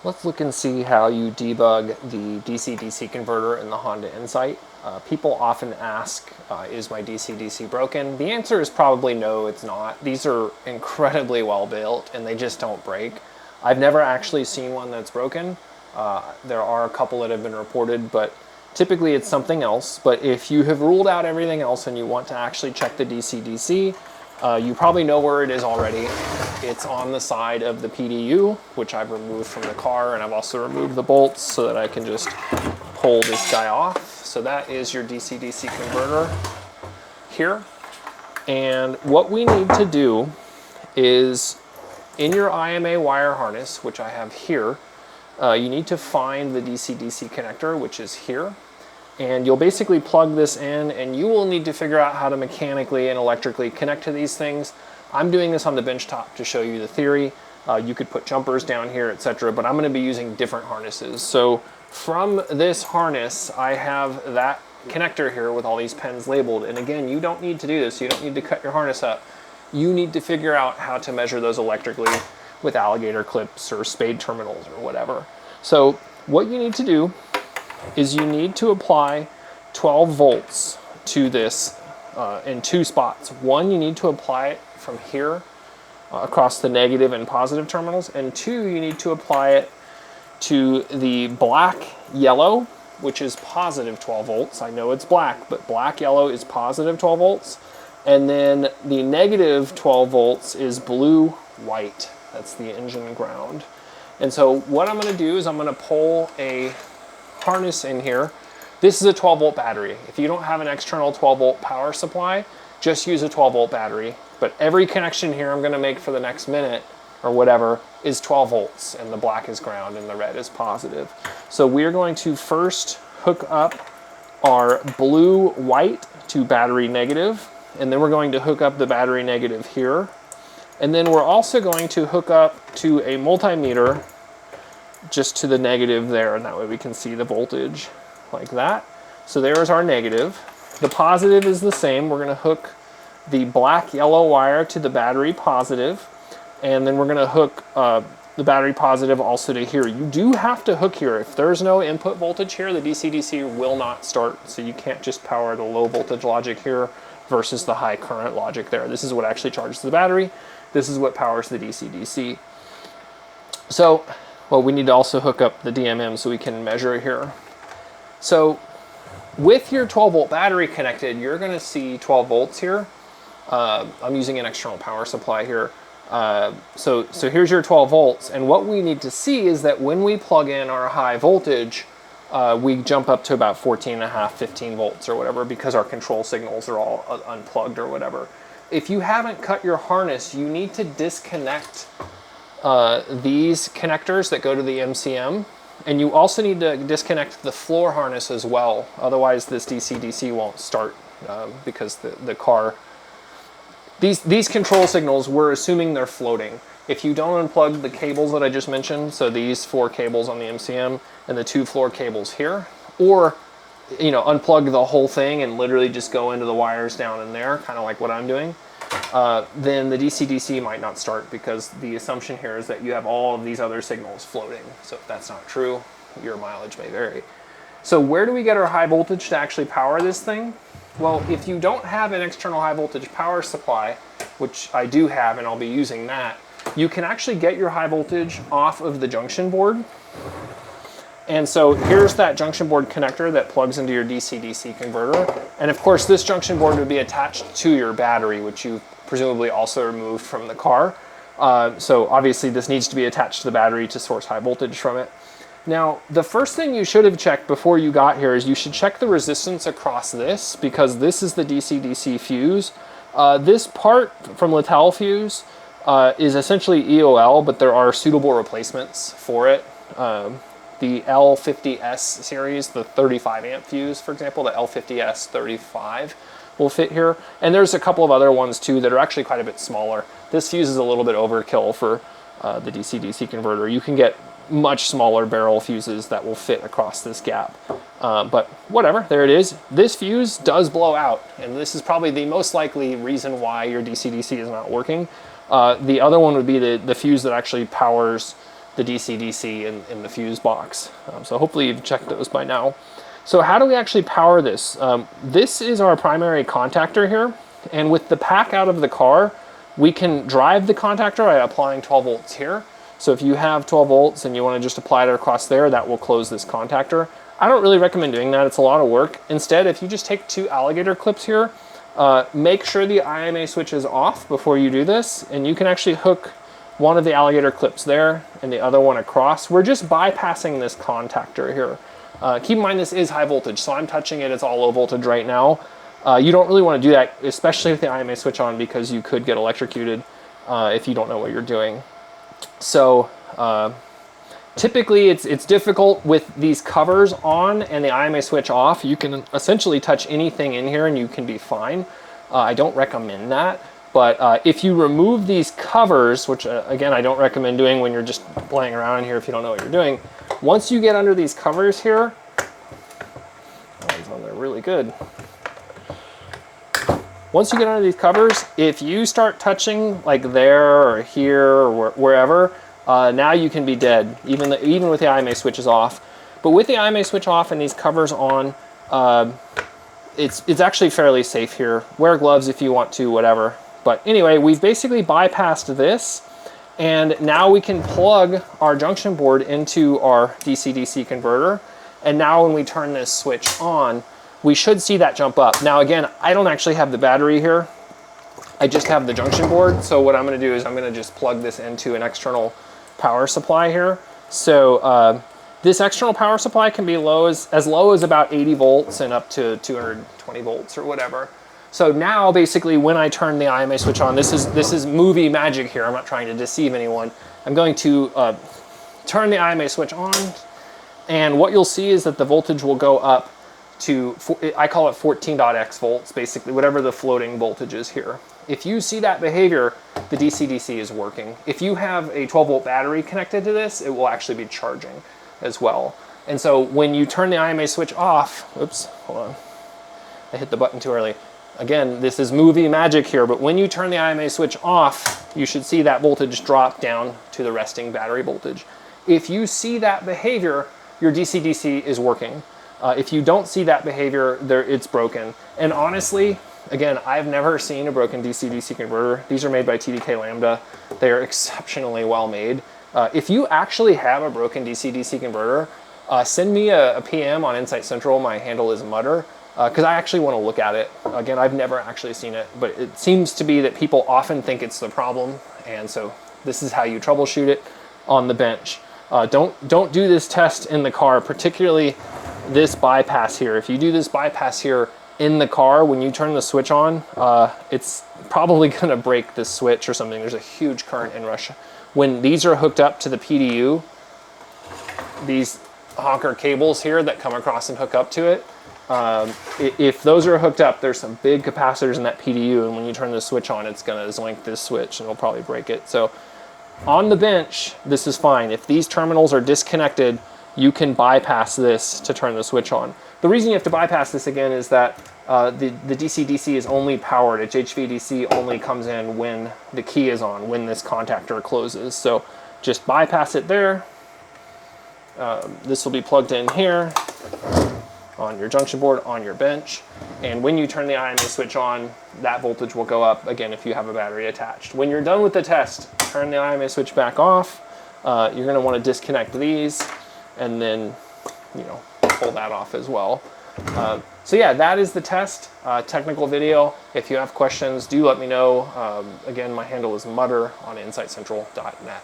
Let's look and see how you debug the DC-DC converter in the Honda Insight. People often ask, is my DC-DC broken? The answer is probably no, it's not. These are incredibly well built and they just don't break. I've never actually seen one that's broken. There are a couple that have been reported, but typically it's something else. But if you have ruled out everything else and you want to actually check the DC-DC, you probably know where it is already. It's on the side of the PDU, which I've removed from the car, and I've also removed the bolts so that I can just pull this guy off. So that is your DC-DC converter here. And what we need to do is, in your IMA wire harness, which I have here, you need to find the DC-DC connector, which is here. And you'll basically plug this in, and you will need to figure out how to mechanically and electrically connect to these things. I'm doing this on the bench top to show you the theory. You could put jumpers down here, etc., but I'm going to be using different harnesses. So from this harness, I have that connector here with all these pins labeled. And again, you don't need to do this. You don't need to cut your harness up. You need to figure out how to measure those electrically with alligator clips or spade terminals or whatever. So what you need to do is you need to apply 12 volts to this in two spots. One, you need to apply it from here across the negative and positive terminals, and two, you need to apply it to the black yellow, which is positive 12 volts. I know it's black, but black yellow is positive 12 volts. And then the negative 12 volts is blue white. That's the engine ground. And so what I'm going to do is I'm going to pull a harness in here. This is a 12 volt battery. If you don't have an external 12 volt power supply, just use a 12 volt battery. But every connection here I'm going to make for the next minute or whatever is 12 volts, and the black is ground and the red is positive. So we're going to first hook up our blue white to battery negative, and then we're going to hook up the battery negative here. And then we're also going to hook up to a multimeter just to the negative there, and that way we can see the voltage like that. So there's our negative. The positive is the same. We're going to hook the black yellow wire to the battery positive, and then we're going to hook the battery positive also to here. You do have to hook here. If there's no input voltage here, the DC-DC will not start, so you can't just power the low voltage logic here versus the high current logic there. This is what actually charges the battery. This is what powers the DC-DC. So, well, we need to also hook up the DMM so we can measure here. So with your 12 volt battery connected, you're going to see 12 volts here. I'm using an external power supply here. So here's your 12 volts. And what we need to see is that when we plug in our high voltage, we jump up to about 14.5, 15 volts or whatever, because our control signals are all unplugged or whatever. If you haven't cut your harness, you need to disconnect these connectors that go to the MCM, and you also need to disconnect the floor harness as well. Otherwise this DC-DC won't start because the car, these control signals, we're assuming they're floating. If you don't unplug the cables that I just mentioned, so these 4 cables on the MCM and the 2 floor cables here, or unplug the whole thing and literally just go into the wires down in there, kind of like what I'm doing, then the DC-DC might not start, because the assumption here is that you have all of these other signals floating. So if that's not true, your mileage may vary. So where do we get our high voltage to actually power this thing? Well, if you don't have an external high voltage power supply, which I do have and I'll be using that, you can actually get your high voltage off of the junction board. And so here's that junction board connector that plugs into your DC-DC converter. And of course, this junction board would be attached to your battery, which you presumably also removed from the car. So obviously this needs to be attached to the battery to source high voltage from it. Now, the first thing you should have checked before you got here is you should check the resistance across this, because this is the DC-DC fuse. This part from Littell fuse is essentially EOL, but there are suitable replacements for it. The L50S series, the 35 amp fuse, for example, the L50S 35 will fit here. And there's a couple of other ones too that are actually quite a bit smaller. This fuse is a little bit overkill for the DC-DC converter. You can get much smaller barrel fuses that will fit across this gap. But whatever, there it is. This fuse does blow out, and this is probably the most likely reason why your DC-DC is not working. The other one would be the fuse that actually powers the DC-DC in the fuse box. So hopefully you've checked those by now. So how do we actually power this? This is our primary contactor here, and with the pack out of the car, we can drive the contactor by applying 12 volts here. So if you have 12 volts and you want to just apply it across there, that will close this contactor. I don't really recommend doing that. It's a lot of work. Instead, if you just take 2 alligator clips here, make sure the IMA switch is off before you do this, and you can actually hook one of the alligator clips there and the other one across. We're just bypassing this contactor here. Keep in mind this is high voltage, so I'm touching it, it's all low voltage right now. You don't really want to do that, especially with the IMA switch on, because you could get electrocuted if you don't know what you're doing. So typically it's difficult with these covers on and the IMA switch off. You can essentially touch anything in here and you can be fine. I don't recommend that. But if you remove these covers, which again, I don't recommend doing when you're just playing around in here if you don't know what you're doing. Once you get under these covers here, that one's on there really good. Once you get under these covers, if you start touching like there or here or wherever, now you can be dead, even with the IMA switches off. But with the IMA switch off and these covers on, it's actually fairly safe here. Wear gloves if you want to, whatever. But anyway, we've basically bypassed this, and now we can plug our junction board into our DC-DC converter. And now when we turn this switch on, we should see that jump up. Now again, I don't actually have the battery here. I just have the junction board. So what I'm gonna do is I'm gonna just plug this into an external power supply here. So this external power supply can be as low as about 80 volts and up to 220 volts or whatever. So now basically when I turn the IMA switch on, this is movie magic here. I'm not trying to deceive anyone. I'm going to turn the IMA switch on, and what you'll see is that the voltage will go up to, I call it 14.x volts, basically, whatever the floating voltage is here. If you see that behavior, the DC-DC is working. If you have a 12 volt battery connected to this, it will actually be charging as well. And so when you turn the IMA switch off, oops, hold on, I hit the button too early. Again, this is movie magic here, but when you turn the IMA switch off, you should see that voltage drop down to the resting battery voltage. If you see that behavior, your DC-DC is working. If you don't see that behavior, it's broken. And honestly, again, I've never seen a broken DC-DC converter. These are made by TDK Lambda. They are exceptionally well made. If you actually have a broken DC-DC converter, send me a PM on Insight Central. My handle is Mutter. Because I actually want to look at it. Again, I've never actually seen it, but it seems to be that people often think it's the problem, and so this is how you troubleshoot it on the bench. Don't do this test in the car, particularly this bypass here. If you do this bypass here in the car, when you turn the switch on, it's probably going to break this switch or something. There's a huge current inrush. When these are hooked up to the PDU, these honker cables here that come across and hook up to it, if those are hooked up, there's some big capacitors in that PDU, and when you turn the switch on, it's going to zoink this switch and it'll probably break it. So on the bench, this is fine. If these terminals are disconnected, you can bypass this to turn the switch on. The reason you have to bypass this again is that the DC-DC is only powered. HVDC only comes in when the key is on, when this contactor closes. So just bypass it there. This will be plugged in here on your junction board, on your bench. And when you turn the IMA switch on, that voltage will go up again if you have a battery attached. When you're done with the test, turn the IMA switch back off. You're gonna wanna disconnect these and then, pull that off as well. So yeah, that is the test, technical video. If you have questions, do let me know. Again, my handle is Mutter on insightcentral.net.